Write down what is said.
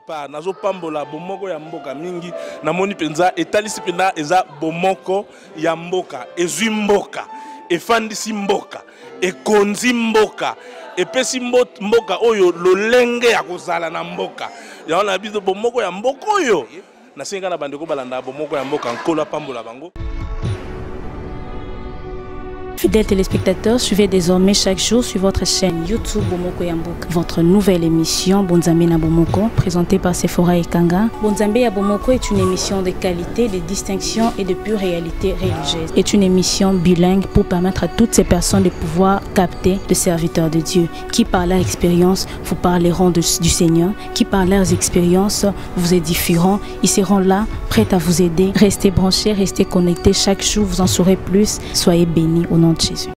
part nazo pambola bomoko ya mboka mingi na moni penza etalisi pena eza bomoko ya mboka ezwi mboka efandisi mboka ekonzi mboka epesi mboka oyo lolenge ya kozala na mboka ya na biso bomoko ya mboka oyo na senga na bandeko balanda bomoko ya mboka nkola pambola bango. Fidèles téléspectateurs, suivez désormais chaque jour sur votre chaîne YouTube BOMOKO ya Mboka votre nouvelle émission Bonzambe na Bomoko, présentée par SEPHORAH et Kanga. Bonzambe ya Bomoko est une émission de qualité, de distinction et de pure réalité religieuse. C'est une émission bilingue pour permettre à toutes ces personnes de pouvoir capter le serviteur de Dieu, qui par leur expérience vous parleront du Seigneur, qui par leurs expériences vous édifieront. Ils seront là, prêts à vous aider. Restez branchés, restez connectés. Chaque jour, vous en saurez plus. Soyez bénis au nom de Jésus.